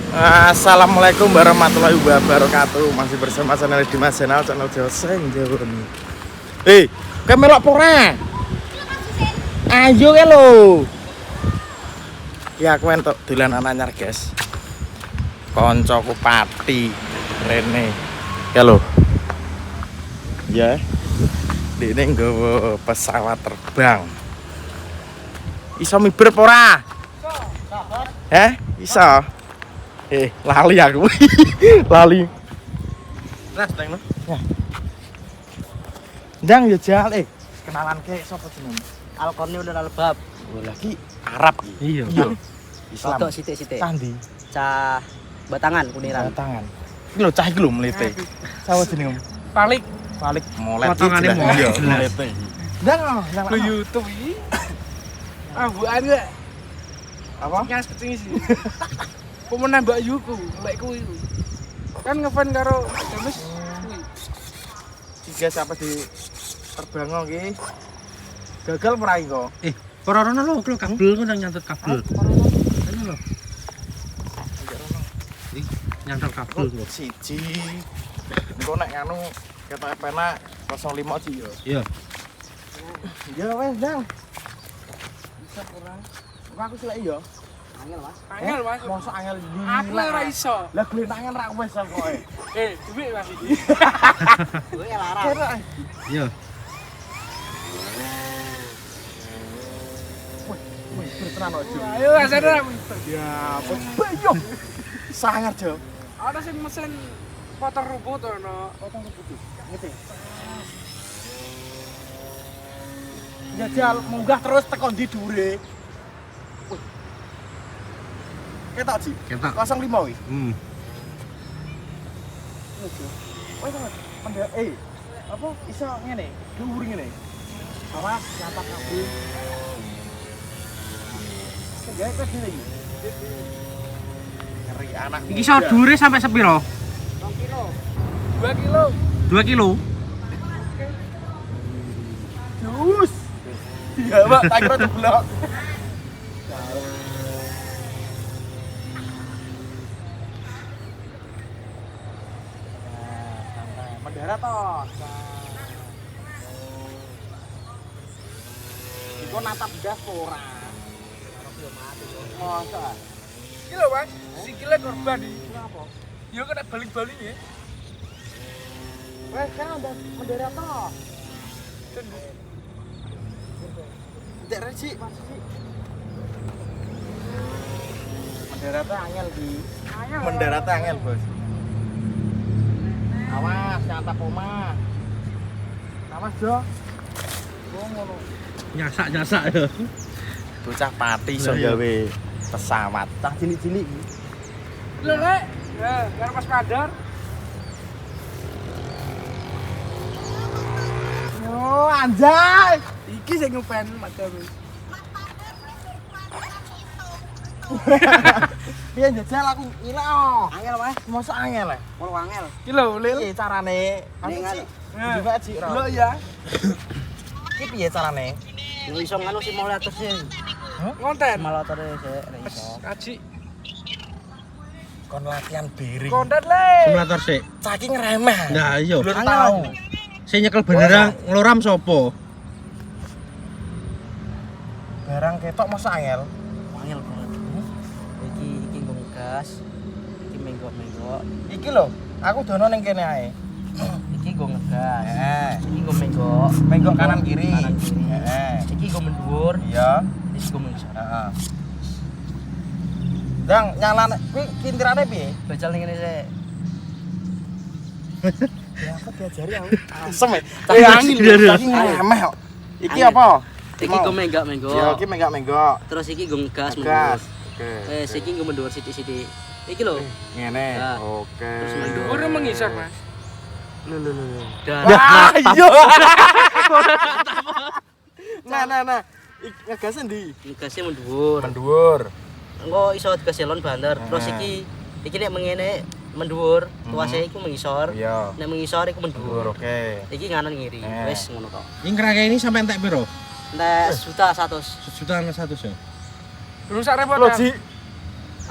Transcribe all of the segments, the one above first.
Assalamualaikum warahmatullahi wabarakatuh. Masih bersama channel Dimas channel Jawa Seng Jawa. Kowe melok apa ora? Ayo ke lho. Ya aku entuk dolan anyar, guys. Koncoku Pati Rene. Ya lho. Ya. Dene nggawa pesawat terbang. Iso miber apa ora? Iso. Lali aku. Lali. Ras teng no. Ya. Ndang yo jal kenalan ke sapa jenenge? Alkorni udah albab. Oh lagi Arab iki. Iya. Islam. Foto sithik-sithik. Candi. Cah Batangan Kuniran. Tangan. Iki lho cah iki lho mlete. Sapa jenenge? Palik Balik molet potongane iya mlete. Ndang ke YouTube iki. Ambukan gak? Apa? Nyas kecing sih. Pemenang Mbak Yuku, mbakku itu. Kan ngefan karo James kuwi. Tiga siapa di terbang iki? Gagal ora iki kok? Ora ono lho, kabel kok nang nyantet kabel. Ono lho. Nyantet kabel lho. Siji. Engko nek anu ketok penak 05 sih yo. Iya. Ya wes, Dang. Bisa kurang. Aku selek yo. Angel, Mas. Angel, Mas. Mosok angel iki. Aku ora iso. Lah glenangan ra wis pokoke. Duit Mas iki. Kowe larang. Iya. Wih, bertenan ojo. Ayo asane aku. Ya, bayo. Sangar, Jo. Ada sing mesin motor rumput ono. Potong putih. Ngerti? Jajal munggah terus tekan ndi dhuwure. Wih. Ketok, Ji. Ketok. 05 iki. Wes mendak apa iso ngene, dhuwur ngene. Awas nyapak kabel. Segaya kok dene iki. Ngeri anak. Iki iso dhuwure sampai sepiro? 2 kilo. 2 kilo. 2 kilo. Jus. Iya, Pak, tak kira jeblok. Mendarat toh. Iku natap gas ora. Masa? Iki lho, Mas. Sikile korban iki. Kenapa? Yo kena baling-baling ya. Wes kan udah mendarat toh. Ndek reci, Mas. Mendaratnya angel di. Angel. Mendaratnya angel, Bos. Awas nyantap omah. Awas, Jo. Ngono. Nyasak-nyasak ya. Bocah Pati iso gawe pesawat. Tah cilik-cilik iki. Lho, Rek. Ya, karo Mas Kadar. Yo, anjay. Iki sing ngepen Mas Damis. Piye njajal aku ngilek oh. Angel, Mas. Mosok angel e. Mulu angel. Iki lho, Lil. Piye carane? Ning Anu, Ci. Nah. Juga, Ci. Lho ya. Iki piye carane? Yo iso nganu simulator sih. Konten. Simulator sih nek iso. Kaji. Kon latihan bering. Konten le. Simulator sik. Saking remeh. Nah, iya. Belum tahu. Sing nyekel beneran ngloram sapa? Barang ketok mosok angel. Angel banget. Iki nggo gas. Iki menggok-menggok. Iki lho, aku dono ning kene ae. Iki nggo ngegas. Iki nggo Menggok menggok kanan kiri. Kanan kiri. Iki nggo mendhuwur. Iya. Iki nggo mengisor. Heeh. Dang nyalane kuwi kintirane piye? Bajal ning ngene sik. Ya aku diajari aku. Asem e. Angin lho. Saking remeh kok. Iki Angin. apa? Iki nggo menggok-menggok. Ya iki menggok-menggok. Terus iki nggo ngegas Gas. mendhuwur. Oke. Iki nggo mendhuwur sithik-sithik. Iki lho. Ngene. Ya. Oke. Terus mendhuwur. Ora mengisor, Mas. Lho. Dan Wah, iya. Nah. Ngegas endi? ngegasnya mendhuwur. Mendhuwur. Engko iso digaselon banter. Terus iki nek mengene mendhuwur, tuase iku mengisor. Iya. Nek mengisor iku mendhuwur. Oke. Iki nganan ngiri. Wis ngono tok. Iki ngrake ini sampai entek piro? Nek juta 100. Sejutaan 100 ya. Rusak repot. Lho, Ji.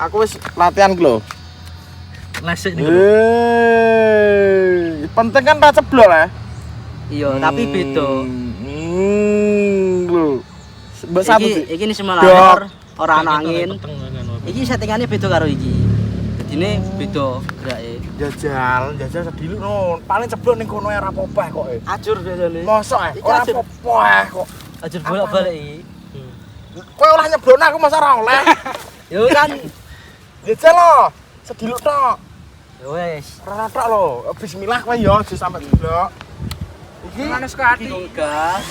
Aku wis latihan ki lho. lesik nih. Penting kan ra ceblok ya. Iya, tapi beda. Lho. Mbak sapu. Iki ini simulator ora ana angin. Iki settingannya beda karo iki. Dadine beda gerake. Jajal sedilu no. Paling ceblok ning kono ora apa-apa kok. Ajur biasane. Mosok ora apa-apa kok. Ajur bolak-balik iki. Kowe olah nyeblokno aku masa ora oleh. Yo kan Jajal lo. Sedilu tok. ya wis. Ora tok lho. Bismillah kowe yo aja sampe jeblok. Iki Manis ke hati. Gas.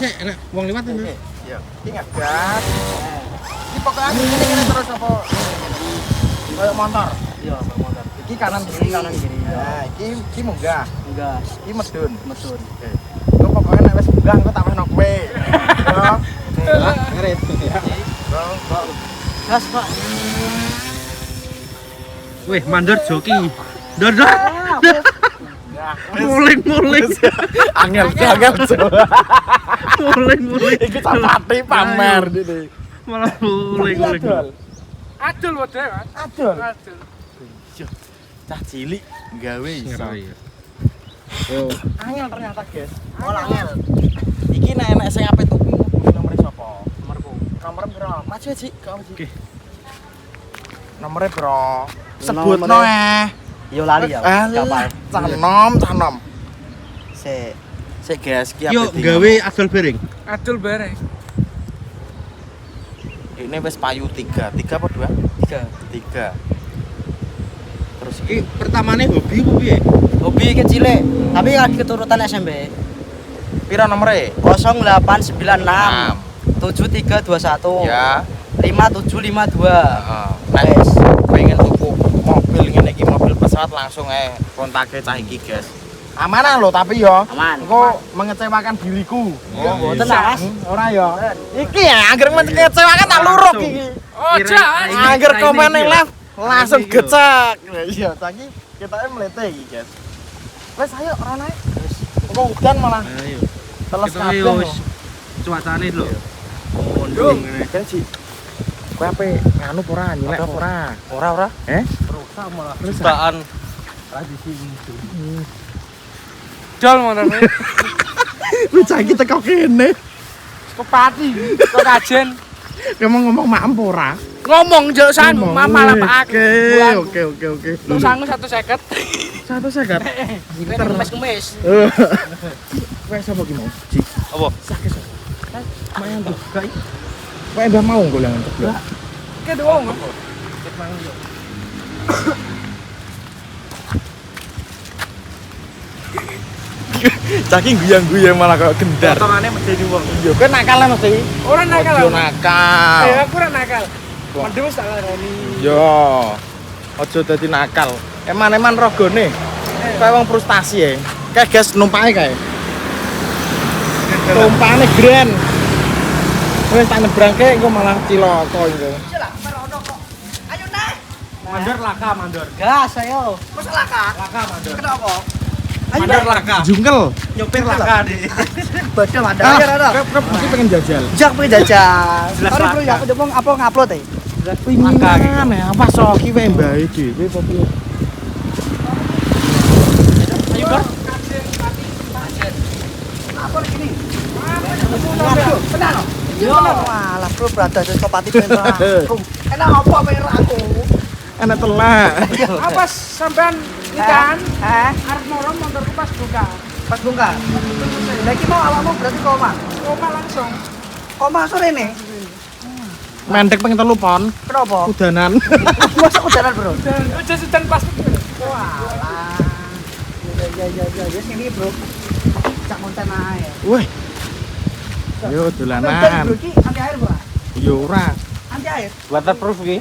Sik, enak wong liwat ini. Iya, ingat gas. Iki pokoknya ini terus apa? Kayak motor. Iya, motor. Iki kanan kiri. Nah, iki munggah. Gas. Iki medun. Medun. Oke. Lu pokoknya nek wis munggah engko tak wehno kowe. Yo. Ngerit. Gas, Pak. Wih, mandor joki. Dor. Muling. Angel. Muling. Iki sapati pamer iki. Malah muling. Adul wae, Mas. Adul. Adul. Cah cilik gawe iso. Ngeri. Yo, angel ternyata, guys. Ora angel. Iki nek enek sing ape tuku nomor sapa? Nomorku. Nomor piro? Maju Ci, kok Ci. Oke. Nomornya bro. Sebutno Yo lali ya. Kapal. Canom. Sik Guys, ki Yo gawe adol bering. Adul bareng. Ini wis payu 3 apa 2? 3. Terus Iki pertamane hobi apa piye? Hobi kecil, tapi lagi keturutan SMP. pira nomere? 0896 7321 Ya. 5752. Heeh. Nek Wes. pengen tuku mobil ngene iki mobil pesawat langsung kontake cah iki, guys. Amanah lho tapi yo. Aman. Engko mengecewakan diriku. Oh, mboten lah, Mas. Ora yo. Iki ya anggere mengecewakan tak luruk iki. Ojo, Mas. Angger komen ning live langsung gecek. Iya, saiki ketake mlete iki, guys. Wes ayo ora naik. Wis. Engko udan malah Ayo. teles Kita kabeh. yo wis cuacane lho. Mondong ngene. Kan sih. Kowe ape nganu apa ora nyilek apa ora? Ora. Rusak malah. Jutaan. Tradisi itu. Jol motornya. Lu saiki teko kene. Kepati, kok kajen. Ngomong maem apa ora? Ngomong jek sangu, mama lah Pak. Oke. Lu sangu 150. 150. Pinter kemis-kemis. Kowe sapa ki mau? Ji. Apa? Sakit. Mayan tuh. Kowe ndak mau golek ceblok. Ke doang. Saking guyang-guyang malah kayak gendar. Potongane medeni wong. Iya, kowe nakal lah mesti. Ora nakal. Ojo nakal. Aku ora nakal. Mendem wis tak larani. Yo. Ojo dadi nakal. Eman-eman rogone. Kayak wong frustasi ya. Kayak gas numpake kae. Tumpane grand. Wis tak nyebrangke engko malah cilaka engko. Ayo naik. Mandor laka mandor. Gas ayo. Masa laka? Laka mandor. Kenapa? Mandor laka. Jungkel. Nyopir laka deh. Badal ada. Kep mesti pengen jajal. Jak pengen jajal. Jelas Sorry bro laka. ya, aku mau apa ngupload ya? Pingan ya, apa soki wae mbae dhewe apa piye? Ayo Bor. Yo, malah bro berada di Kopati Pentra. Enak apa pengen aku? Enak telak. Apa sampean nikahan? Arep norong motorku pas buka. Pas bongkar. Lagi mau awakmu berarti koma. Koma langsung. Koma sore nih. Mendek pengen telu pon. Kenapa? Udanan. Masa udanan bro? Dan udah pas. Walah. Ya sini bro. Cak konten ae. Wih. Yo Bro, dolanan. iki anti air bro. Yo ora. Anti air. Waterproof iki.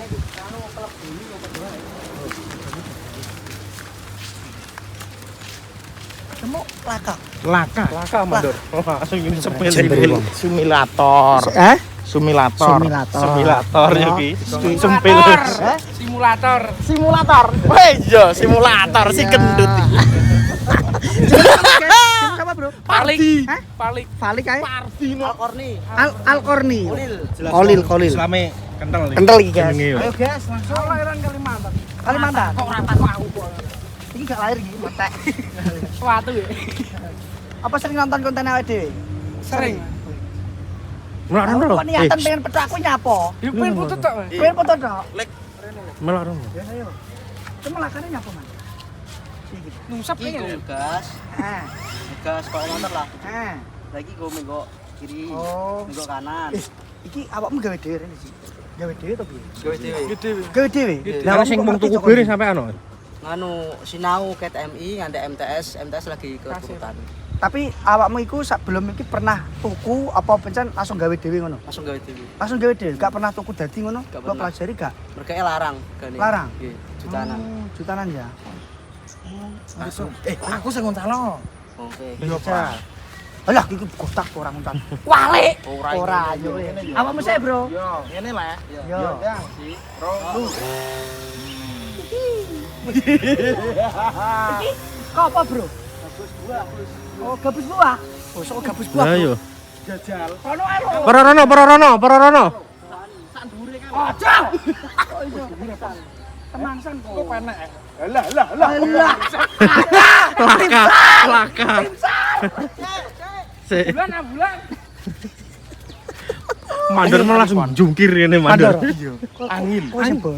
Temu laka. Laka. Laka mandor. Langsung ini sepele. Simulator. Sumilator. Simulator yo ki. Sumpil. Simulator. Simulator. Weh yo simulator si gendut iki. Siapa bro? Paling. Hah? Paling. Falik kae. Pardino. Alkorni. Kolil. Kolil. Islame kental nih. Kental iki guys. Jenenge yo. Ayo guys, langsung. Kelahiran Kalimantan. Kalimantan. Kok ora takok aku kok. Iki gak lahir iki, metek. Watu ya. Apa sering nonton konten awake dhewe? Sering. Melaron lho. Kok niatan pengen petok aku nyapa? Yo pengen foto tok. Mas. Pengen foto tok. Melaron. Ya ayo. Cuma lakane nyapa, Man? Nusap Iki pengen. gas. Gas kok motor lah. Lagi gue menggo kiri, Oh. menggo kanan. Iki awakmu gawe dhewe rene sih. Gawe dhewe to piye? Gawe dhewe. Gawe dhewe. Lah sing mung tuku bir sampe ano. Nganu sinau ket MI nganti MTS lagi keturutan. Tapi awakmu iku sebelum iki pernah tuku apa pancen langsung gawe dhewe ngono? Langsung gawe dhewe. Langsung gawe dhewe, gak pernah tuku dadi ngono? Gak Kok pernah. pelajari gak? Mereka larang gane. Larang? Nggih, jutanan. Jutanan ya. Langsung. Aku sing ngontalo. Oke. Iya, Pak. Alah, iki kotak ora nguncal. Wale. Ora yo. Awakmu sih, Bro. Yo, ngene lah. Yo. Iki kok apa, Bro? Gabus buah. Oh, gabus buah. Oh, sok gabus buah. Lah yo. Jajal. Kono ae lho. Para-rono. Aja. Kok iso? Temangsan kok. Kok penek. Alah. Laka. Sik. Bulan. Mandor malah langsung jungkir ini mandor. Angin.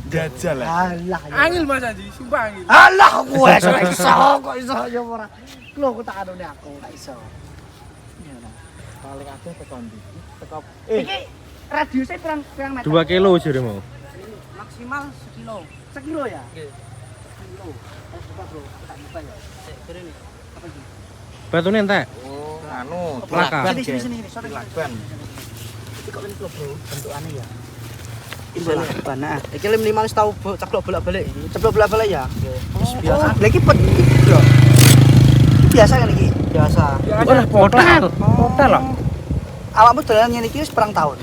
Jajal. Alah. Angin Mas Anji, sumpah angin. Alah, kowe kok iso ya ora. Lho aku tak anune aku, gak iso. Paling akeh teko ndi? Teko Iki radiusnya pirang meter? 2 kilo jare mau. Maksimal sekilo. Sekilo ya? Nggih. Sekilo. Coba, Bro, tak buka ya. Sik, kene iki. Apa iki? Batune entek. Oh, anu, Laka. Sini. Sorry. Laban. Iki kok ini Bro, bentukane ya. Iki bana. Iki lem 5 tau ceklok bolak-balik iki. Ceblok bola-bola ya? Biasa. Lha iki pet iki, Bro. Biasa kan iki? Biasa. Wah, hotel loh. Awakmu dolan ngene iki wis pirang tahun?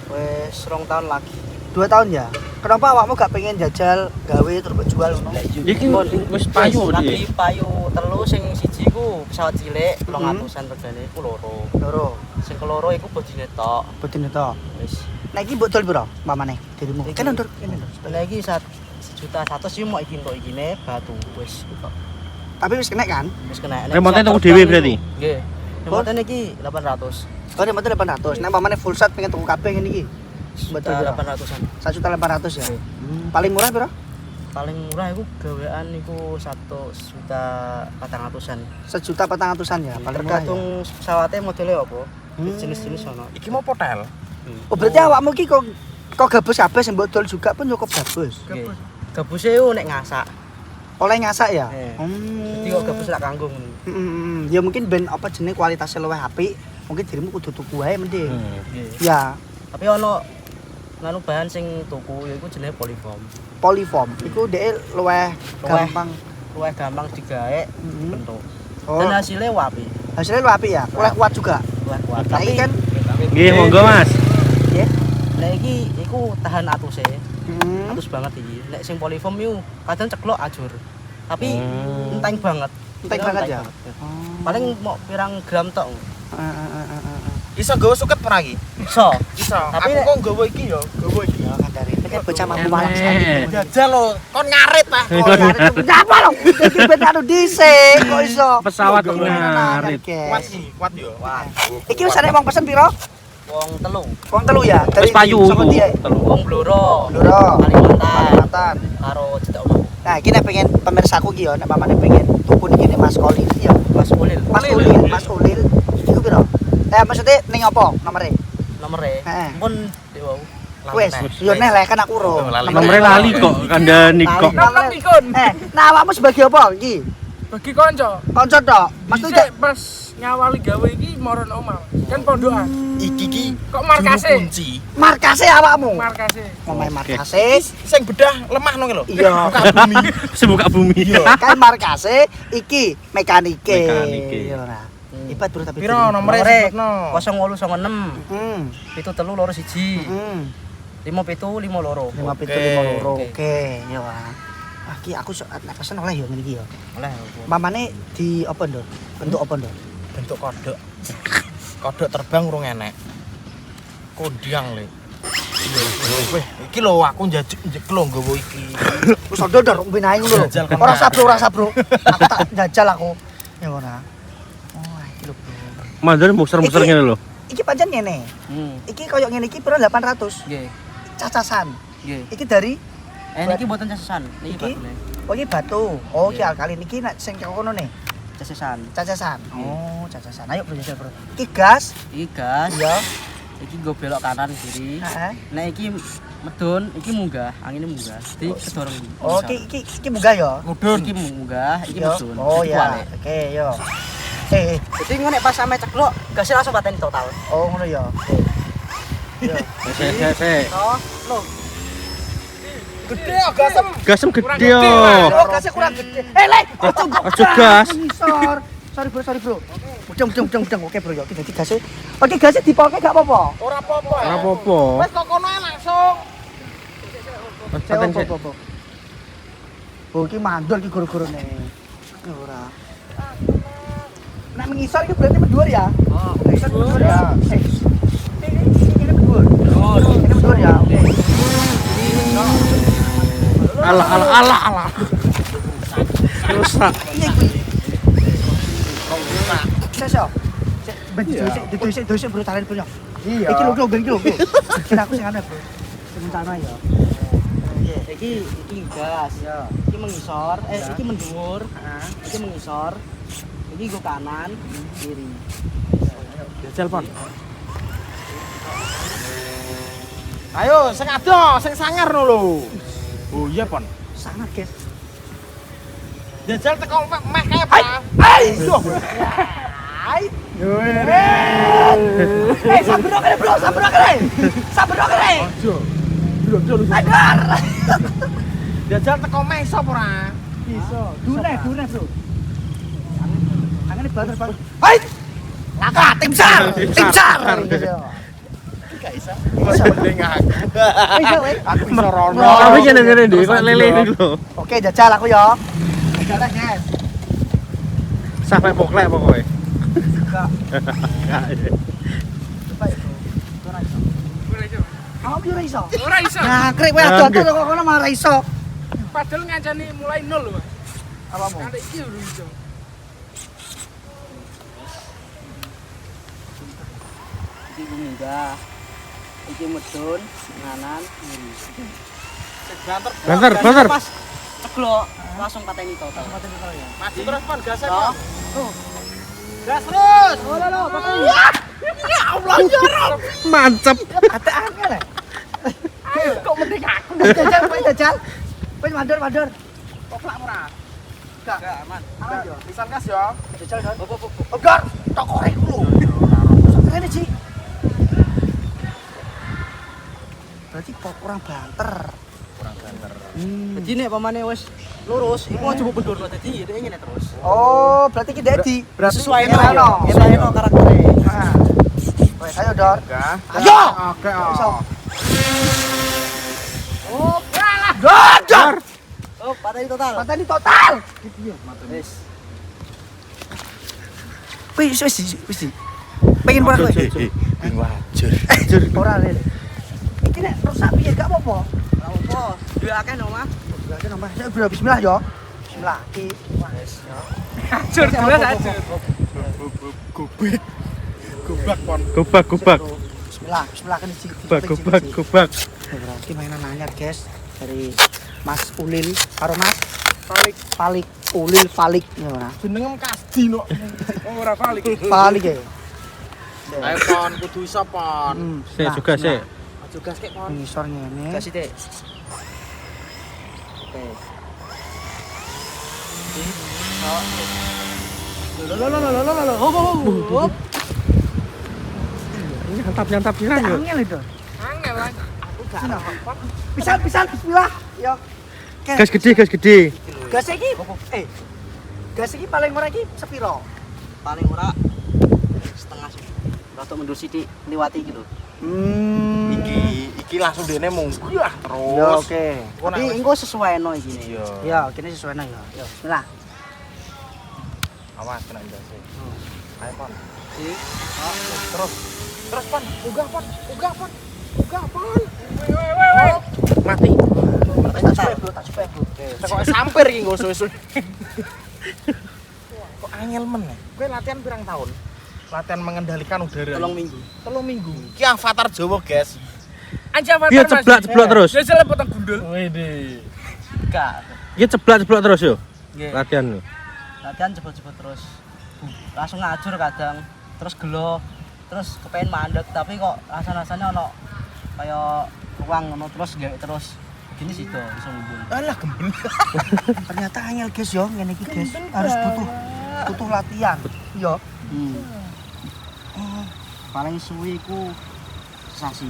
Wes 2 tahun lagi. 2 tahun ya? Kenapa awakmu gak pengen jajal gawe terus jual ngono? Iki wis payu Lagi iki. payu telu sing siji ku pesawat cilik 200-an regane ku loro. Loro, Sing keloro iku bodine tok. bedine to. Wis. Nah iki mbok dol piro pamane dirimu? Iki. Kan ndur kene. Lah iki 1.100.000 sih mau iki entuk ikine batu wis. Tapi wis kena kan? Wis kena. Remote tuku dhewe berarti. Nggih. Remote iki 800. Oh, ini 800. Nah, pamane full set pengen tuku kabeh ngene iki. Betul ya. 800-an. 1.800 ya. Oke. Paling murah piro? Paling murah iku gawean iku 1.400-an. 1.400-an ya, paling murah. Tergantung pesawatnya modelnya apa. Hmm. Jenis-jenis ono. Iki mau potel. Oh, berarti awakmu iki kok gabus kabeh sing mbok dol juga pun cukup gabus. Nggih. Gabuse yo nek ngasak. Oleh ngasak ya? Jadi kok gabus lak kanggo ngono. Ya mungkin ben apa jenenge kualitasnya luwih apik, mungkin dirimu kudu tuku wae mending. Nggih. Ya, Tapi ono nganu bahan sing tuku yaiku jenenge polyfoam. polyfoam iku dhek luwih gampang. Luwih gampang digawe Hmm. bentuk. Oh, Dan hasilnya wapi. hasilnya luwih apik ya, luwih kuat juga. Luwih kuat. Nah, iki kan Nggih, monggo Mas. ya. Nah iki iku tahan atuse. Hmm. Atus banget iki. Nek sing polyfoam iku kadang ceklok ajur. Tapi Hmm. enteng banget. Enteng banget ya? Paling mau pirang gram tok. Iso gawe suket ora iki? Iso. Iso. Tapi Aku nek- kok gawe iki ya, gawe iki. Ya kandare. Nek bocah mampu malah Enek. Jajal lo, kon ngarit ah. Kenapa lo? Iki ben anu dhisik kok iso. Pesawat Kok ngarit. Kuat sih, kuat yo. Iki wis arek wong pesen piro? Wong telu. Wong telu ya. Wis payu. Saka ndi ae? Wong Blora. Blora. Kalimantan. Kalimantan. Karo Jeddah Omah. Nah, iki nek pengen pemirsaku ki yo nek pamane pengen tuku niki nek Mas Kolil iki yo. Mas Ulil. Mas Ulil. Iku piro? Maksudnya ning apa nomere? Nomere. Heeh. Pun dewa. Wes, yo neh lek kan aku ro. Nomere lali kok kandhani kok. Nomor ikon. Nah awakmu sebagai apa iki? Bagi kanca. Kanca tok. Mas tuh Dhisik pas nyawali gawe iki moron omah. Kan pondokan. Iki ki Kok markase? kunci. markase awakmu. Markase. Ngomong markase. Sing bedah lemah nang lho. Iya. Buka bumi. Sebuka bumi. Kan markase iki mekanike. Mekanike. Iya ora. Hebat bro tapi. Piro nomere sebutno? 0896 Hmm. 7321 5752. 5 pitu Oke. 5 loro. Oke. Oke, ya wah. Ah, ki aku nek pesen oleh yo ngene iki yo. Oleh. Mamane di apa nduk? Bentuk apa nduk? Bentuk kodok. Kodok terbang urung enek. Kondiang le. Weh, iki lho aku njajek lho nggowo iki. Wis ndodor mbene ae ngono lho. Jajal kan, Ora Mas. sabro, ora sabro. Aku tak jajal aku. Ya ora. Oh, iki lho, Bro. Mandor muser-muser ngene lho. Iki pancen ngene. Iki koyo ngene iki piro 800. Nggih. Cacasan. Nggih. Iki dari Niki mboten cacesan. Niki batune. Oh, iki batu. Oh, iki alkalin. Iki nek sing kono nih. Cacesan. Cacesan. Oh, cacesan. Ayo Bro jajal, Bro. Iki gas. Iki gas. Iya. Iki go belok kanan kiri. Heeh. Nek iki medun, iki munggah, angine munggah. Jadi kedorong. Oh, iki munggah ya. Mudun. Iki munggah, iki Yo. medun. Oh Iki ya. balik. Oke, yo. Jadi ngono nek pas sampe ceklok, gasnya langsung pateni total. Oh, ngono ya. Yo. Sik. Oh, lho. Gede ya gasem. Gasem gede yo. Oh, gasnya kurang gede. Lek, ojo Ojo gas. Ngisor. Sorry bro. Budang. Oke bro, yo. Dadi gasnya. Oke, gasnya dipoke gak apa-apa. Ora apa-apa. Ora apa-apa. Wes kok kono ae langsung. Paten sik. Oh, iki mandul iki guru-gurune. Ora. Nek mengisor iki berarti mendur ya? Oh, Mengisor mendur ya. Ini mendur. Oh, ini mendur ya. Oke. Alah. Rusak. Sesok. Ditulisik bro talen punya. Iya. Iki lho, iki lho. Kira aku sing ana, Bro. Sementara ya. iki gas. Ya. Iki mengisor, iki mendur. Iki mengisor. Iki go kanan, kiri. Jajal pon. Ayo sing ado, sing sangar no lho. Oh iya, Pon. Sangat, guys. Jajal teko meh kae, Pak. Ayo. Hai. Sabro kene, Bro. Sabro kene. Aja. Agar. Jajal teko meh iso apa ora? Iso. Dune, Bro. Angene banter. Hai. Laka, tim sar. Gak iso. Iso mending aku. Iso, weh. Aku iso rono. Tapi ngene-ngene ndi kok lele iki lho. Oke, jajal aku ya. Jajal, guys. Sampai poklek pokoke. Enggak. Coba ya, Bro. Ora iso. Kamu ora iso. Ora iso. Nah, krek wae ado kok kono malah iso. Padahal ngancani mulai nol lho. Apamu? Kali iki lho iso. Iki munggah. Iki medun, kanan, kiri. Banter. Pas ceklok, langsung pateni total. Maju terus, Pon, gasnya, Toh. Pon. Gas terus. Ya Allah, ya Rob. Mantep. Ate angel ya. Kok mending aku jajal. Wis mandor. Koplak ora? Enggak. aman. Aman yo. Pisan gas ya. Jajal kan. Enggak, tok korek lu. Kene, Ci. Berarti kok kurang banter. Jadi nek pamane wis lurus, iku aja mbok bendurno dadi dhek ngene terus. Oh, berarti ki Dedi. Sesuai Sesuaino karaktere. Nah. Wes, ayo, Dor. Enggak. Ayo. Oke, Iso. Oh, kalah. Dor. Oh, pateni total. Pateni total. Wis. Wis. Pengen ora kowe? Bing wajar. Ora lele. Iki nek rusak piye gak apa-apa. Ora apa, duwe akeh nang omah. Berarti nomor saya bro, bismillah yo. Bismillah. Ki wes yo. Hancur jelas hancur. Gobak, Pon. Gobak. Bismillah kan iki. Gobak. Berarti mainan anyar, guys. Dari Mas Ulil karo Mas Falik. Falik ya ora. Jenengem Kasdi no. Oh, ora balik. Falik ya. Ayo, Pon, kudu iso, Pon. Sik juga sik. Aja gas kek kon. Ngisor ngene. Gas sithik. Oke. Hop. Nyantap pirang yo. Angel itu. Angel lah. Pisan bismillah. Yo. Gas gede. Gas iki. Gas iki paling ora iki sepiro? Paling ora setengah rada mundur sithik liwati iki lho. Iki langsung dene munggah terus. Yo oke. Tapi engko sesuaino iki. Iya. Ya, kene sesuai nang yo. Yo, bismillah. Awas kena ndase. Ayo, Pon. Sik. Terus, Pon. Unggah, Pon. Mati. Tak cepet, Bro. Kok sampir iki nggo suwe-suwe. Kok angel men. Kowe latihan pirang tahun? Latihan mengendalikan udara. 3 minggu. 3 minggu. Ki avatar Jawa, guys. Anjir avatar. Dia ceblak terus. Dia seleb potong gundul. Wede. Enggak. Dia ceblak terus yo. Nggih. Latihan lo. Latihan cepet-cepet terus. Langsung ngajur kadang. Terus gelo. Terus kepengen mandek tapi kok rasanya ono kayak ruang ngono terus gawe terus. Gini sih to iso ngumpul. Alah gemben. Ternyata angel guys yo ngene iki guys. Harus butuh latihan. Yo. Paling suwi ku sasi.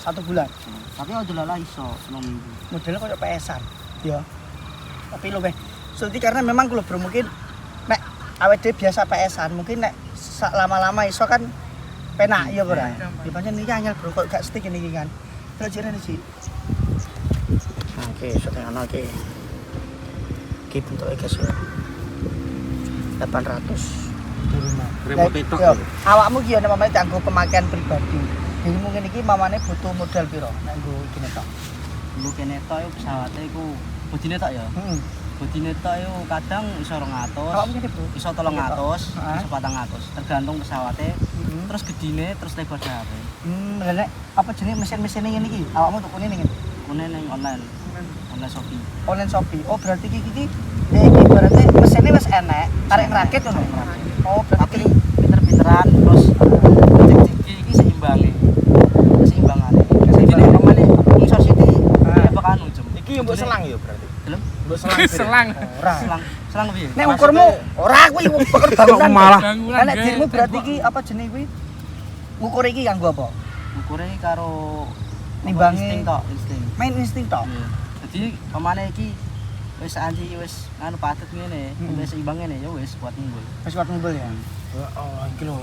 1 bulan. Tapi aja lah iso 3 minggu. Modelnya kayak PS-an. Ya. Tapi lo beh. Soalnya karena memang kalau bro mungkin nek awet dhewe biasa PS-an, mungkin nek lama-lama iso kan penak ya bro. Di pancen iki anyel bro kok gak stick ini kan. Pelajaran sih. Oke, setengah anak oke. Iki bentuknya guys ya. 800 di rumah. Remote itu. Yo, awakmu ki nek mamane dianggo pemakaian pribadi. Jadi mungkin iki mamane butuh modal piro nek nggo iki tok. Lu kene tok yo pesawate iku bodine tok ya. Bodine tok yo kadang iso 200. Awakmu kene bro. Iso 300, iso 400, tergantung pesawate. Terus gedine terus lebar dahape. Nek apa jenis mesin-mesin ngene iki? Awakmu tukune ning ngene. Kune ning online. Online Shopee. Online Shopee. Oh, berarti iki berarti mesinnya wis enek, arek ngerakit ngono. Oh, berarti Pinter-pinteran terus iki seimbange. Seimbangane. Jadi pamane ngisor siti ya bakal nujem. Iki yo mbok selang ya berarti. Delem? Mbok selang. Selang. ora. Selang piye? Nek ukurmu ora kuwi ukur bangunan. Malah. Bangunan. Nek dirimu berarti iki apa jenenge kuwi? Ngukur iki kanggo apa? Ukure karo Nimbangi. insting tok, insting. Main insting tok. Jadi pamane iki wis anji wis anu patut ngene, wis seimbang ngene ya wis buat munggul. Wis kuat ngumpul ya. Oh, iki lho.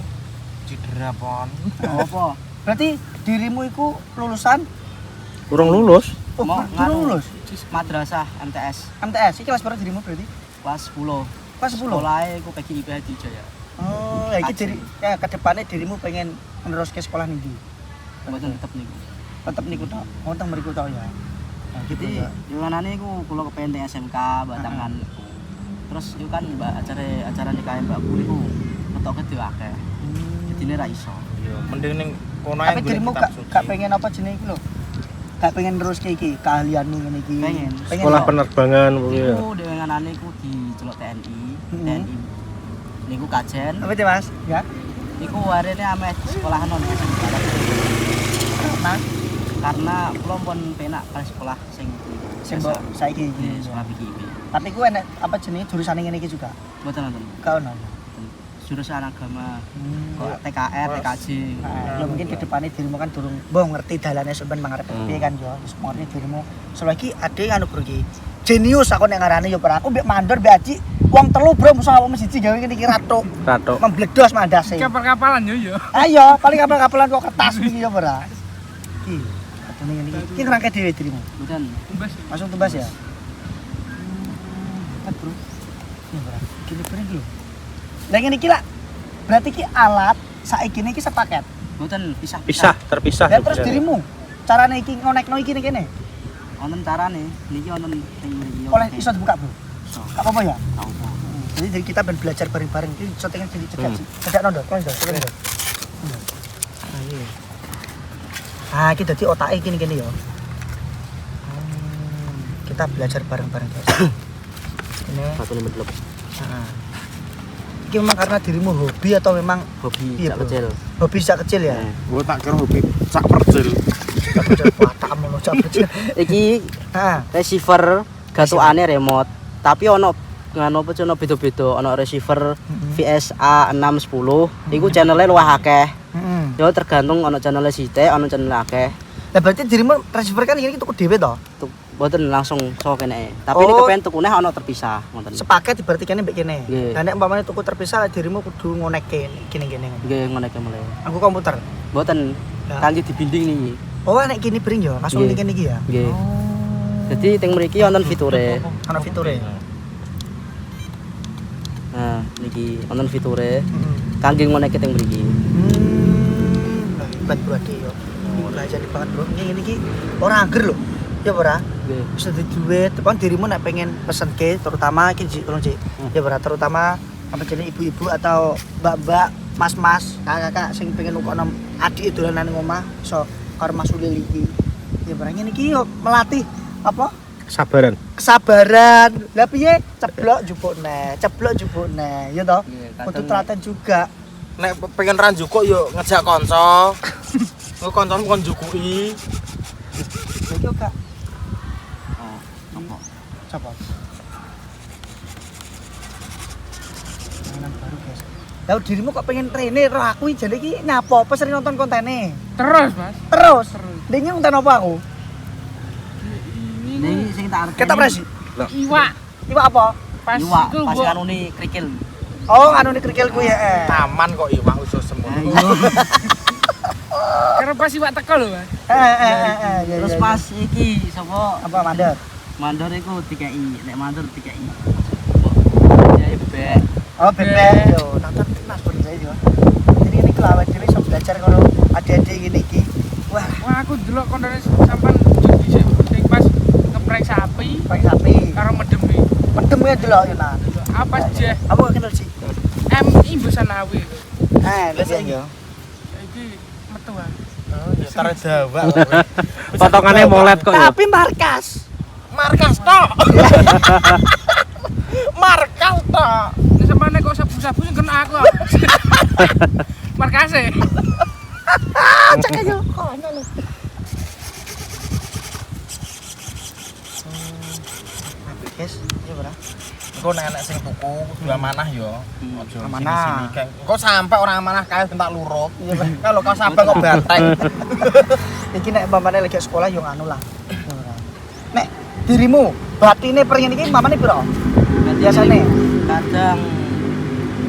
Cedera pon. Apa? Berarti dirimu iku lulusan Kurang lulus. oh, Mau belum lulus. Madrasah MTS MTS iki kelas berapa dirimu berarti? kelas 10. Kelas 10. Sekolahnya aku PGIP di Jaya. Oh, ya iki jadi ya ke depannya dirimu pengen meneruskan sekolah nih. Mboten tetep niku. Tetep niku tok. Wonten mriku tok ya. Nah, gitu Jadi ya. yowanane iku kula kepengen teng SMK Batangan. Terus itu kan Mbak acara nikahe mbakku iku ketok gede akeh. Jadine ra iso. Iya, mending ning kono ae Tapi golek dirimu kitab suci. gak pengen apa jenenge iki lho. Gak pengen terus kayak iki keahlianmu ngene iki. Pengen. Sekolah kok. penerbangan pokoknya. Iku dewenganane iku diceluk TNI. TNI. Niku kajen. Apa itu Mas? Ya. Iku warene ame sekolahan non. Nah, Karena kula pun penak kali sekolah sing simbol saiki iki. di sekolah PGIP. Tapi ku enek apa jenenge jurusan ngene iki juga. Mboten nonton. Gak ono. Jurusan agama. Kok TKR, TKJ. Nah, ya mungkin ke depannya dirimu kan durung mbok ngerti dalane sampean mangarep piye kan yo. Wis murni dirimu selagi ade anu bro iki. Jenius aku nek ngarani yo ora. Aku mbek mandor mbek Aji wong telu bro musuh awakmu siji gawe ngene iki ratok. Ratok. Membledos mandase. Kapal-kapalan yo yo. Ayo, paling kapal-kapalan kok kertas iki yo ora. Iki katene ngene iki. Iki ngerangke dhewe dirimu. Mboten. Tumbas. Langsung tumbas ya. Kan bro. Ya ora. Gini bareng lho. Lah ngene iki lah. Berarti ki alat saiki iki sepaket. Mboten Pisah, pisah-pisah. terpisah. Dan terus dirimu carane iki ngonekno iki ning kene. Wonten carane, niki wonten teng mriki. Oleh iso dibuka, Bro. Iso. Gak apa-apa ya. Tau apa. Jadi dari kita ben belajar bareng-bareng iki setengah jadi cedak sih. Cedak nondo, kok iso. Ah, iki dadi otake iki ning kene ya. Kita belajar bareng-bareng, guys. Ini. Satu limit lebih. Heeh. Iki memang karena dirimu hobi atau memang Hobi Iya, sejak Bro. kecil. hobi sejak kecil ya? Gua tak kira hobi sak percil. Sejak kecil watakmu lo sejak kecil. Iki Ah, receiver gatukane remote. Tapi ono ngano apa jenenge beda-beda. Ono receiver VSA 610. Iku channelnya luwih akeh. heeh. Yo tergantung ono channelnya sithik, ono channel akeh. Lah berarti dirimu receiver kan ini tuku dhewe to? Mboten langsung saka kene. Tapi ini Oh. kepen tukune ono terpisah, ngoten. Sepaket berarti kene mbek kene. Nggih. Lah nek umpamane tuku terpisah dirimu kudu ngonekke kene-kene. Nggih ngono iki mulai. Aku komputer. Mboten Ya. kangge dibinding niki. Oh, nek kene bring ya, langsung Nggih. ning kene iki ya. Nggih. Oh. Jadi teng mriki wonten fiture. Ana fiture. Nah, niki wonten fiture Heeh. kangge ngonekke teng mriki. Lah hebat berarti yo. Jadi banget bro, ini ki orang angger loh. Ya ora. Bisa di duit, kan dirimu nek pengen pesen ke terutama iki Ji, tolong Ji. Ya ora, terutama apa jenenge ibu-ibu atau mbak-mbak, mas-mas, kakak-kakak sing pengen nukokno adik dolanan ning omah iso karo Mas Ulil iki. Ya ora ngene iki yo melatih apa? Kesabaran. Lah piye? Ceblok jupuk neh, ya toh. Kudu telaten juga. Nek pengen ra njukuk yo ngejak kanca. Kok kancamu kon njukuki. Iki kok. Apa? Coba. Mainan baru guys. Tahu dirimu kok pengen rene roh aku jane iki nyapa apa sering nonton kontene? Terus, Mas. Terus. Dene nonton apa aku? Ini sing tak arep. Kita presi. Iwak. Iwak apa? Pas Iwak, iku pas gua kanune krikil. Oh, anu ni kerikilku ya. Aman kok iwak usus semono. karena pas iwak teko lho, Mas. Ya. Terus pas iki sapa? apa mandor? Mandor iku DKI, nek mandor DKI. Ya bebek. Oh, bebek. Yo, nonton Mas Bro saya yo. Ini kelawat dhewe iso belajar karo adik-adik ngene iki. Wah, Aku delok kontene sampean dhisik penting pas ngeprank sapi karo medemi. medem ya delok yo nah. Apa jeh Apa gak kenal sih? MI Busanawi. Biasa yo. Iki metu ah. Ya tare Jawa. Potongannya molet kok ya. Tapi markas. Markas tok. Markas tok. Nek sampean kok sabu-sabu sing kena aku. Markase. Cek aja konyol lu. Guys, iya ora. Engko nek enek sing tuku dua manah yo. Aja Amanah. sini kae. Engko sampe ora amanah kae bentak lurut. Iya, kalau kau sampe kok bantek. Iki nek mamane lagi sekolah yo anu lah. Nek dirimu batine peringen iki mamane piro? Biasane Kadang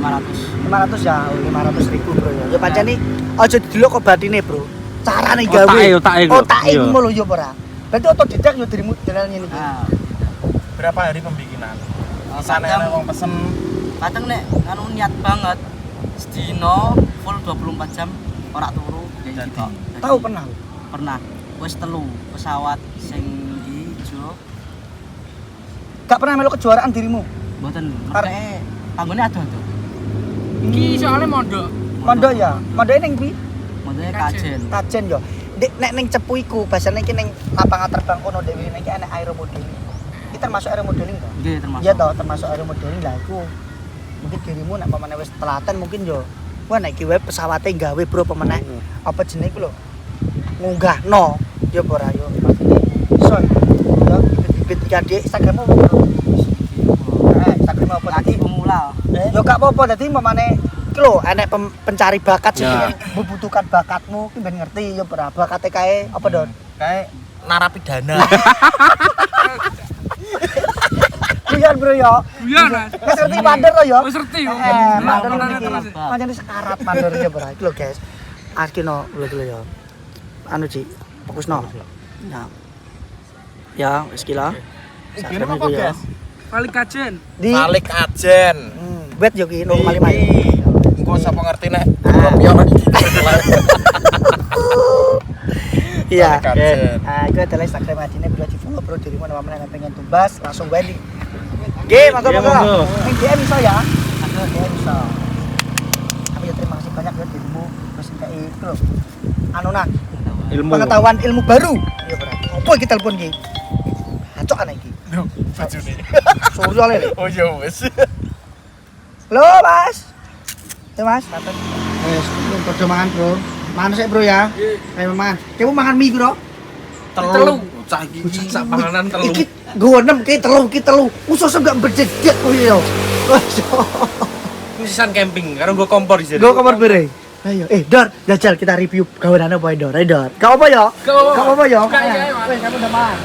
500. 500 ya, 500.000 bro ya. Ya pancen iki aja didelok kok batine, Bro. Carane gawe. Otake lho. Otake iku lho yo ora. Berarti otodidak yo dirimu dalan ngene iki. Nah, Berapa hari pembikinan? Sana kadang wong pesen kadang nek anu niat banget sedino full 24 jam ora turu kayak gitu. Tahu pernah. Pernah wis telu pesawat sing di Jo Gak pernah melu kejuaraan dirimu. mboten mereka tanggone adoh-adoh. Iki soalnya mondok. Pondok ya. Pondoke ning ndi? Montone kajen. Kajen yo. Nek ning Cepu iku, basane iki ning lapangan terbang kono dhewe iki ana aeromodeling. Iki termasuk aeromodeling to? Nggih termasuk. Iya toh, termasuk aeromodeling lah iku. Mungkin dirimu nek pamane wis telaten mungkin yo. Wah nek iki wae pesawate gawe bro pemene. Apa jenenge iku lho? Ngunggahno. Yo ora yo. Iso. Yo bibit iki adik Instagrammu apa bro? Instagram apa Lagi tadi? pemula. Yo gak apa-apa dadi pamane iki lho enek pencari bakat sing Ya. membutuhkan bakatmu ki ben ngerti yo ora bakate kae apa Don? kae narapidana. Guyon bro yo. Guyon, Mas. Wis ngerti mandor to yo. Wis ngerti. Mandor Mandor iki. terus. Pancen sekarat mandor ya bro. Iki lho guys. Askino dulu yo. Anu Ci, fokusno. Nah. Ya, wis ki lah. Iki apa guys? Paling kajen. Di Balik ajen. bet yo ki normal lima. Engko sapa ngerti nek Ah. piye iki. Iya. Balik ajen. Itu adalah Instagram Adine bro di follow bro dirimu nama mana pengen tumbas langsung gue di. Oke, monggo Oke, monggo. monggo. Ning DM iso ya. Aduh, DM iso. Tapi ya terima kasih banyak ya dirimu terus kayak itu loh. Anu nah, Ilmu. pengetahuan ilmu baru. Iya berarti. Apa iki telepon iki? Acok kan iki. Loh, bojone. Suryo le. Oh ya wis. Halo, Mas. Ya, Mas. Wes, podo mangan, Bro. Mangan sik, Bro ya. Ayo mangan. Kamu makan mie, Bro? Telu. Cah iki sak panganan telu. Iki gue 6 ki telu. Usus enggak berjejet kuwi yo. Sisan camping karo nggo kompor di sini. Gue kamar bere. Ayo, Dor, jajal kita review gaweane apa Dor? Dor. Gak apa ya? Gak apa ya? Gak, Mas. Wes, kamu udah mangan.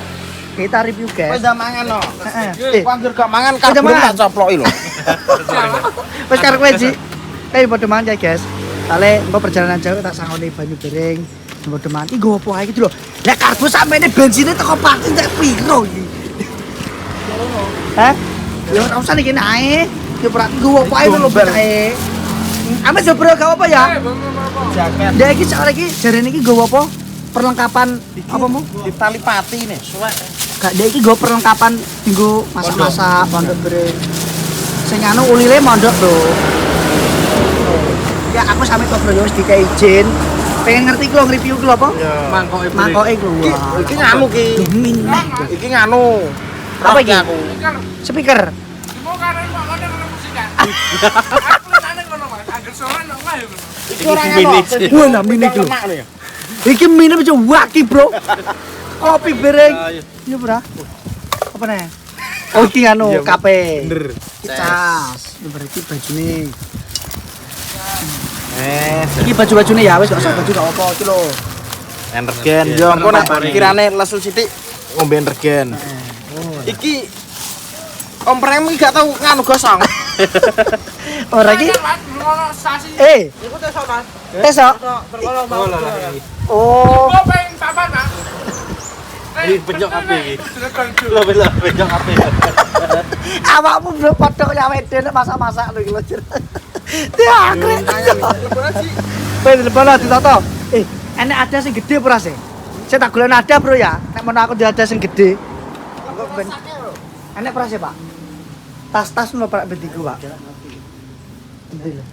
Kita review, Wis guys. dah mangan no. Heeh. Kok anggere gak mangan Udah kabur mangan. tak coploki lho. Wes karo kowe, Ji. Kayak padha mangan ya, guys. Kale engko perjalanan jauh tak sangoni banyu bering. Padha mangan. Iki nggo apa ae iki lho. Nek karbo sampeyan bensinnya teko pati tak piro iki? Hah? Ya ora usah iki nae. Ya ora nggo apa ae lho bae. Ame jebro gak apa ya? Jaket. Dia iki soal iki jarene iki nggo apa? perlengkapan apa mu? Di tali pati nih, suwek. Gak ada iki gue perlengkapan tinggu masak-masak pondok bere. Sing anu ulile mondok lho. Ya aku sampe kok bro wis dikai izin. Pengen ngerti ki lho nge-review ki lho apa? Mangkoke ku. Iki nganu ki. Iki nganu. Apa iki? Aku. Speaker. Mau karen kok ngene ngono musik kan. Aku nane ngono Mas, anggere sowan kok wae ngono. Iki ora nganu. Wah, nah mini ki lho. Iki mini aja waki, Bro. Kopi bereng. Iya, Bro. Apa nih? Oh, iki anu kape. Bener. Cas. Ini berarti bajune. Iki baju-bajune ya wis gak usah baju gak apa iki lho. Energen yo engko nek kirane lesu sithik ngombe energen. Iki Om Prem iki gak tau nganu gosong. Ora iki. Ngono sasi. Iku tesok, Mas. Tesok. Oh. Kok pengen papan, Mas? Iki penyok ape iki? Lho penyok ape. Awakmu bro padha kaya wede nek masak-masak lho iki lho. Diangkrek. Wis lepono ditoto. Enek ada sing gede apa ora sih? Saya tak golek ada, Bro ya. Nek menawa aku ada sing gede. Enek ora sih, Pak? Tas-tas lho Pak bediku, Pak. Endi lho.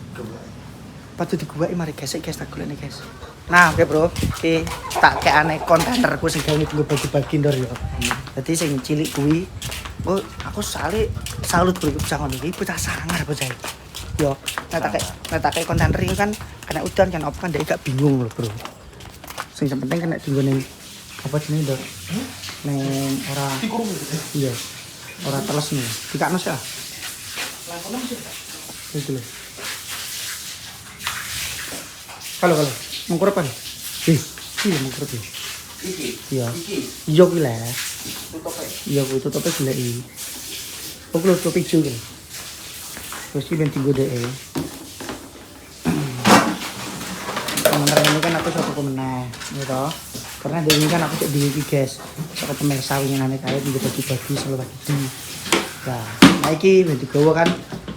Patu diguwaki mari gesek guys tak golekne guys. Nah, oke Bro. Iki tak kekane kontainerku sing gawe nggo bagi-bagi ndor ya. Dadi sing cilik kuwi oh, aku salut bro bisa ngono iki bocah sangar bocah iki. Yo, nek tak kontainer iki kan kena udan kan apa kan ndek gak bingung lho, Bro. Sing penting kena dinggone apa jenenge, Dok? Ning ora dikurung gitu. Iya. Ora teles nih. Dikakno sih ah. Langsung sih. Itu lho. Kalau mengkur apa nih? Iya mengkur iki. Iki. Iya. Iki. Iya kuwi lah. Tutupe. Iya kuwi tutupe goleki. Kok lho tutup ijo iki. Terus iki ben tinggo dhek. Sementara ini kan aku satu meneh, gitu. Karena dari ini kan aku cek diri guys. Saka pemirsa winginane kae tinggo bagi-bagi selalu bagi. Nah, iki ben digawa kan.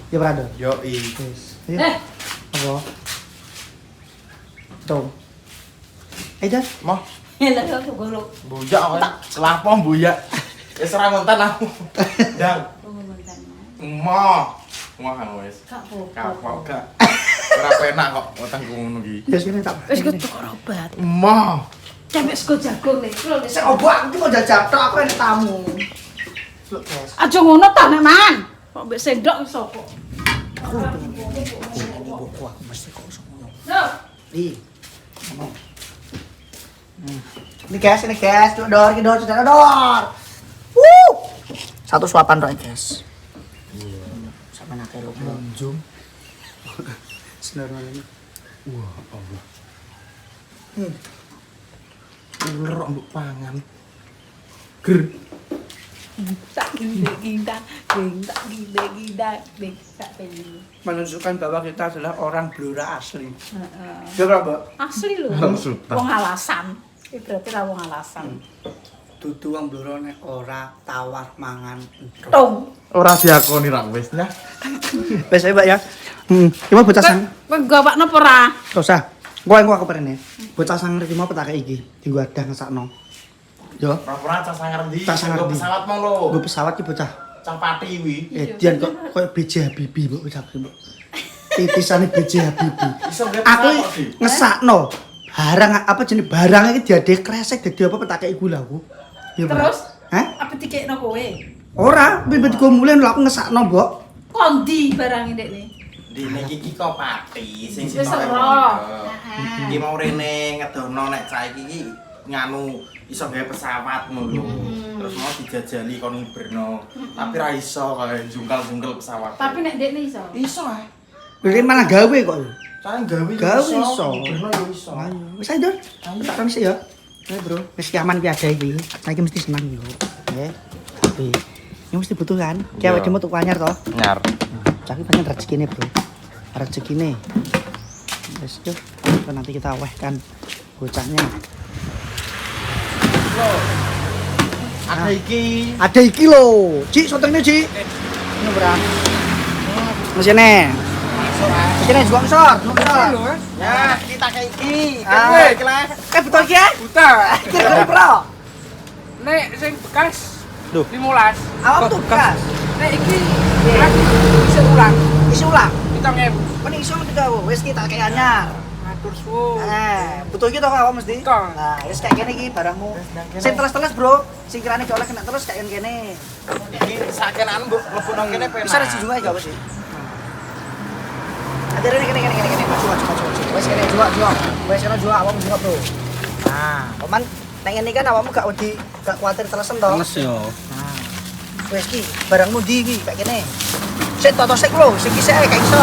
Ya Prado. Yo i. Wis. Apa? Tuh. Dah. Moh. Lah kok golok. Buyak kok. Lapo buyak. Wis ora ngontan aku. Dang. Moh. Moh wis. Kapok gak. Ora penak kok wetengku ngono iki. Wis kene tak. Wis kudu obat. Moh. Sampai sego jagung nih. Lho wis. Sik obo aku ki mau jajak tok aku enek tamu. Look guys. Aja ngono ta nek man. Kok mbek sendok sapa? Aku mesti kok ngono. Lho. Ih. Ini guys, dor, sudah dor. Satu suapan tok guys. Iya. Sampe nake lo munjung. Sebenarnya ini. Wah, Allah. Uler mbok pangan. Ger. Tak ginda, tak pengen. Menunjukkan bahwa kita adalah orang Blora asli. Heeh. Ya Mbak. Asli lho. Maksudnya. Wong alasan. Iki berarti ra wong alasan. Dudu wong Blora nek ora tawar mangan entuk. Tung. Ora diakoni rak wis nya. Wes ae Mbak ya. Iki mau bocah sang. Kowe gawakno apa ora? Gak usah. Engko aku perene. Bocah sang ngerti mau petake iki. Dienggo adah ngesakno. Yo. Ora cah sangar ndi? Cah sangar ndi? Pesawat mau lho. Nggo pesawat ki bocah. Cah pati kuwi. Dian kok koyo BJ Habibie Mbok bocah iki, Mbok. Titisane BJ Habibie. Iso nggae Aku pesawat di. ngesakno. Barang apa jenis barang iki diadek kresek dadi apa petake iku lho aku. Ya, Mbak. Terus? Hah? Apa dikekno kowe? Ora, bibit go mulih lho aku ngesakno, Mbok. Kondi barang ndekne. Di niki iki kok pati sing Wis sinoe. ora. Iki mau rene ngedono nek saiki iki nganu iso gawe pesawat ngono. Terus mau dijajali kon ngiberno. Tapi ra iso kaya jungkal-jungkel pesawat. Tapi nek ndekne iso. iso ae. Lha malah gawe kok. Cara gawe Gawe iso. Ngiberno yo iso. Ayo, wis ae, Dor. Tak kan sih ya. Ayo, Bro. Wis aman ki ada iki. Saiki mesti senang yo. Nggih. Tapi ini mesti butuh kan. Ki awake dhewe tuku anyar to. Nyar. Caki pancen rezekine, Bro. Rezekine. Wis yo. Nanti kita wehkan bocahnya. Ada iki. Ada iki lho. Cik, sotengne, Cik. Ini berang. Mesine. Masuk ah. Iki nek jual ngisor, ngisor. Ya, kita kayak iki. Ah. Iki lah. Butuh iki ya? Buta. Kira-kira bro. Nek sing bekas Duh. 15. Awak tuh bekas. Nek iki bisa ulang. Isi ulang. 7.000. Mending iso mending kau. Wis kita kayak anyar. Matur suwun. Butuh iki to awak mesti. Betul. Nah, wis kayak kene iki barangmu. Sing teles-teles, Bro. Sing kirane gak oleh kena terus kayak kene. Iki sakenan mbok mlebu nang kene penak. Bisa resi juga gak wis. Ada kene. Maju. Wis kene jual. Wis kene jual awakmu juga, Bro. Nah, paman nang ngene kan awakmu gak wedi, gak kuwatir telesen to. Teles yo. Nah. Wis ki barangmu ndi iki kayak kene. Sik toto sik lho, sing ki sik kayak iso.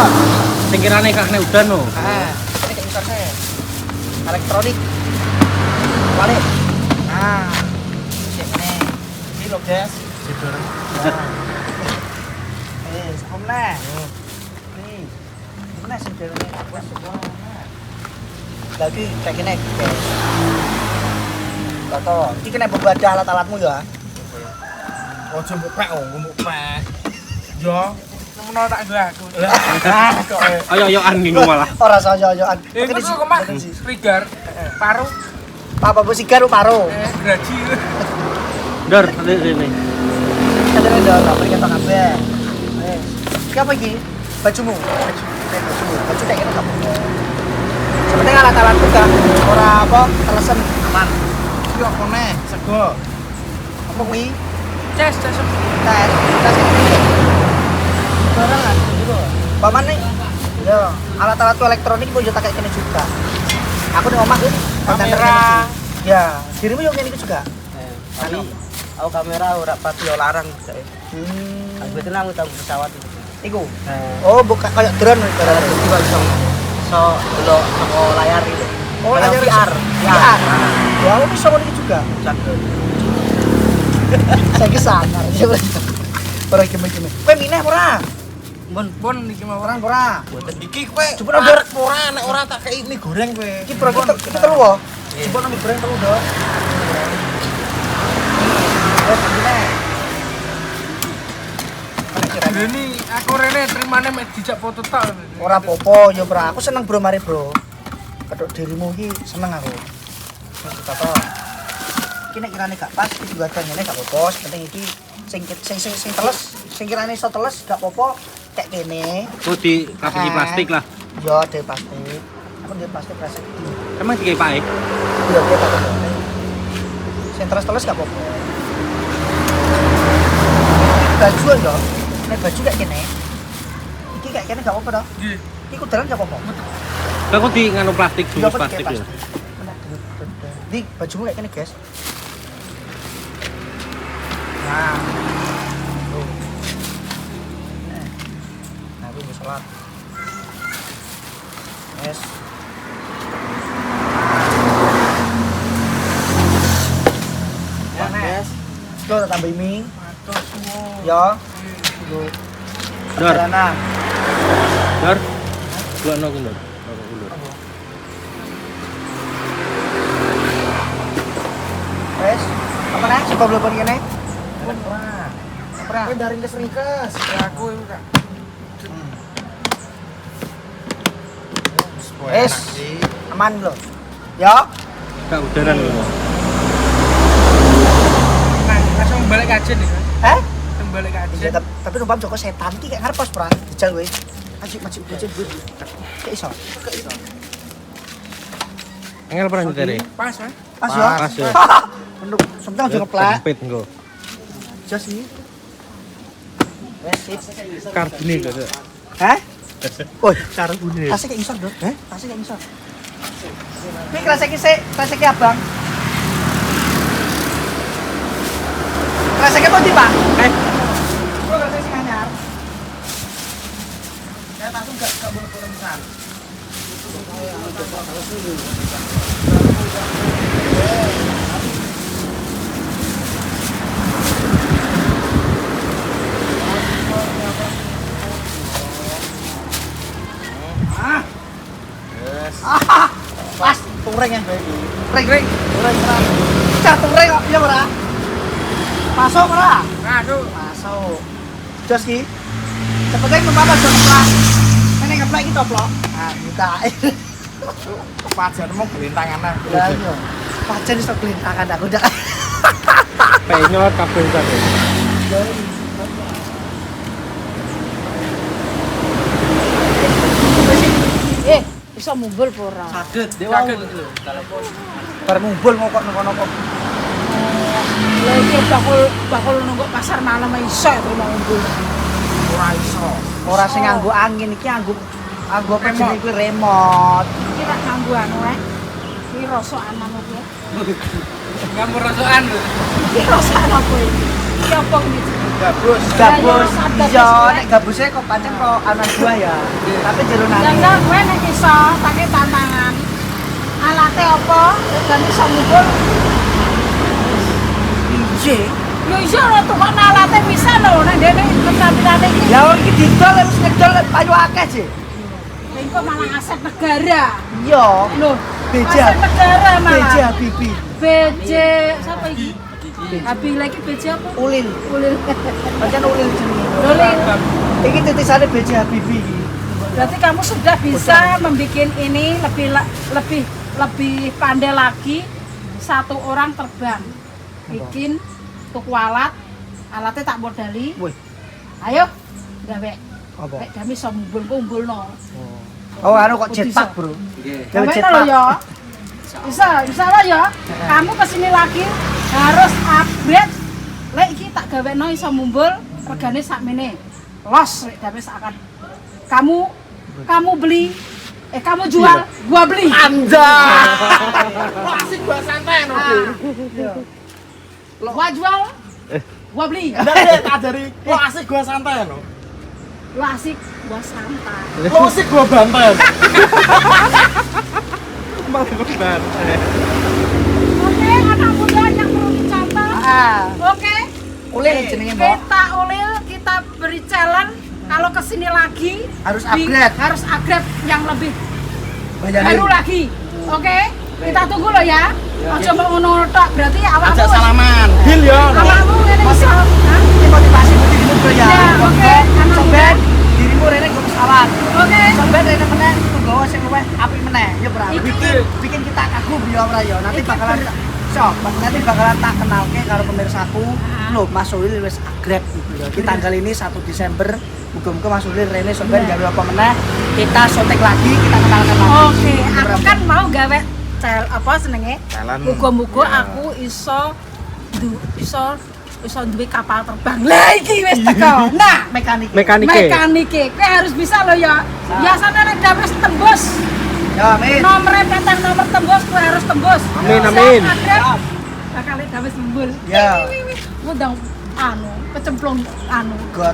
Sing kirane kak nek udan no. Ah, ini kayak iso sik. Elektronik. Balik. Nah. Sik kene. Iki lho, guys. Sidor. Sekomlah. Nih. Gimana sih jalannya? Wes sekolah. Lagi kayak gini, guys. Toto, ini kena berbeda alat-alatmu ya. Ojo mbok pek, mbok pek. Yo. Nemono tak nggo aku. Ayo-ayoan iki malah. Ora soyo-soyoan. Itu kok mak trigger paru Apa sigar paro. graji. Dor, ini. Ada ada apa kita kabeh. Iki apa iki? Bajumu. Baju kayak gini kamu. Sebenarnya alat-alatku kan ora apa telesen aman. Iki apa neh? Sego. Apa kuwi? Ces Tes ini. Barangan gitu. Paman nih. Ya, alat-alatku elektronik kok yo tak kayak gini juga. Aku di omah kan kamera. Ya, dirimu yo ngene iki juga. Kali aku kamera ora pati yo larang saya. Kebetulan aku tahu pesawat itu. Iku. Oh, bukan kayak drone Karena ibaratnya. juga so delok toko layar itu. Oh, Kayak layar VR. VR. Ya, aku bisa ngono iki juga. Cakep. Saya kesana. Ora gimana. Kowe mineh ora? Bon iki mau Orang ora. Iki kowe Coba order. ora nek ora tak kei mie goreng kowe. Iki bro kita telu wae. Coba nang goreng telu do. ini aku rene terimane mek dijak foto tok. Ora apa-apa ya bro, aku seneng bro mari bro. Kedok dirimu iki seneng aku. Kita to. Iki nek kirane gak pas iki juga ngene gak apa-apa, penting iki sing teles, sing kirane iso teles gak apa-apa kayak kene. Kok di kapiki plastik lah. Yo de plastik. Aku de plastik resek. Emang dikai pae. Iya, dia tak apa-apa. Sing teles gak apa-apa. Baju yo. Nek baju kayak kene. Iki kayak kene gak apa-apa toh? Nggih. Iki kudaran gak apa-apa. Lah kok di nganu plastik, Iya, bungkus aku plastik pakai ya. Di bajumu kayak gini guys. Nah, tuh. Nah, aku mau sholat. Yes. Ya, guys. Tuh, tambah mie. Matur suwun. Ya. Tuh. Dor. Karena Dor. Delokno ku, Dor. Ora ku, Dor. wes, apa nih? Coba belum gini. Ora. Ora. Kowe dari ringkes. Ya aku iku Kak. Wes, aman lo. Ya. Kak udaran lho. Nah, langsung balik kajen nih. Eh? Langsung balik Iya, kajen. tapi numpang Joko setan ki kayak ngarepos pra. Dijal kowe. Maju gue. Kayak iso. Engel pernah nyetere. Pas kan? Pas yo. Pas yo. Penduk, sebentar aja ngeplak. Sempit engko. Jos iki. Wes sip. Karbine lho. Hah? Woi, Karbine. tasnya kayak iso, Dok. Tasnya kayak iso. Ini kerasa sik, kerasa abang. Kerasa mau di, Pak? Gua kerasa sik anyar. Saya langsung gak boleh besar. Pas, tungreng ya. Reng. Cah tungreng kok ya ora? Masuk ora? Aduh. Masuk. Jos ki. Cepetnya numpak apa Jos? Ini coplok iki coplok. Ah, buka. Pajan mau gelintangan nah. Lah iya. Pajan iso gelintangan aku ndak. Penyot kabeh kan. Bisa mumbul apa ora? Saged, dewa lho. Bar mumbul mau kok nang kono. Lah iki bakul nunggu pasar malam iso terima mumbul. Ora iso. Ora sing nganggo angin iki nganggo apa jenenge kuwi remote. Iki tak nganggo anu iki rosokan anu kuwi. Kamu rasokan lho. Iki rosokan apa iki? Iki apa iki? Gabus. Gabus. Iya, nek gabusnya kok pancen kok anak buah ya. Tapi jero nang. Jangan kowe nek iso pakai tantangan. Alate apa? Dan iso mumbul. Iya. Yo iso ora tukang alate bisa lho nek dene ketampilan iki. Ya iki didol wis ngedol payu akeh sih. Engko malah aset negara. Iya. Loh, Beja. aset negara malah. Beja Bibi. BJ siapa iki? Abi lagi BJ apa? Ulin. Ulil. Pancen ulin jenenge. Ulil. Iki titisane Beja Bibi iki. Berarti kamu sudah bisa membuat ini lebih pandai lagi. Satu orang terbang bikin tuku alatnya tak modali. Wih. Ayo gawe Apa? nek dami iso ngumpulno. Oh, anu kok jetpack, Bro. Gawe Gawe lo jetpack. ya. Bisa lah ya. Kamu kesini lagi harus upgrade. Lek iki tak gawekno iso mumbul regane sakmene. Los lek dami akan kamu beli kamu jual, gua beli. Asik gua santai no. Gua jual, gua beli. Ndak deh ajari lo asik gua santai no. Lo asik, gua santai. Lo asik gua bantai. Malah bantai. Oke, anak muda yang perlu dicontoh. Oke. Ulin jenenge, Mbak. Kita ulil, kita beri challenge. Kalau kesini lagi Harus upgrade. harus upgrade yang lebih Bayarin. baru lagi. Oke, kita tunggu loh ya. Ojo mau ngono tok, berarti awakmu Ajak salaman. Deal ya. awakmu ngene iso. Hah? Ini motivasi buat dirimu, Bro ya. Ya, oke. Anak Sobat, muda. dirimu rene nggo pesawat. Oke. Sobat rene meneh nggawa sing luwih apik meneh. Ya, Bro. Iki. Bikin kita kagum ya, Bro ya. Nanti Iki, bakalan nanti bakalan tak kenalke karo pemirsaku. Loh, Mas Ulil wis agrek gitu ya. Di tanggal ini 1 Desember. Muga-muga Mas Ulil rene sobat gawe apa meneh. Kita syuting lagi, kita kenalkan lagi. Oke, aku kan mau gawe apa senenge? Challenge. Muga-muga Ya. aku iso duwe kapal terbang. Lah iki wis teko. Nah, mekanike. Kowe harus bisa loh ya. Biasane nek dapet tembus. Ya, amin. Nomor tembus kowe harus tembus. Amin. Bakal dapet sembul. Ya. Ngundang anu, kecemplung anu. God.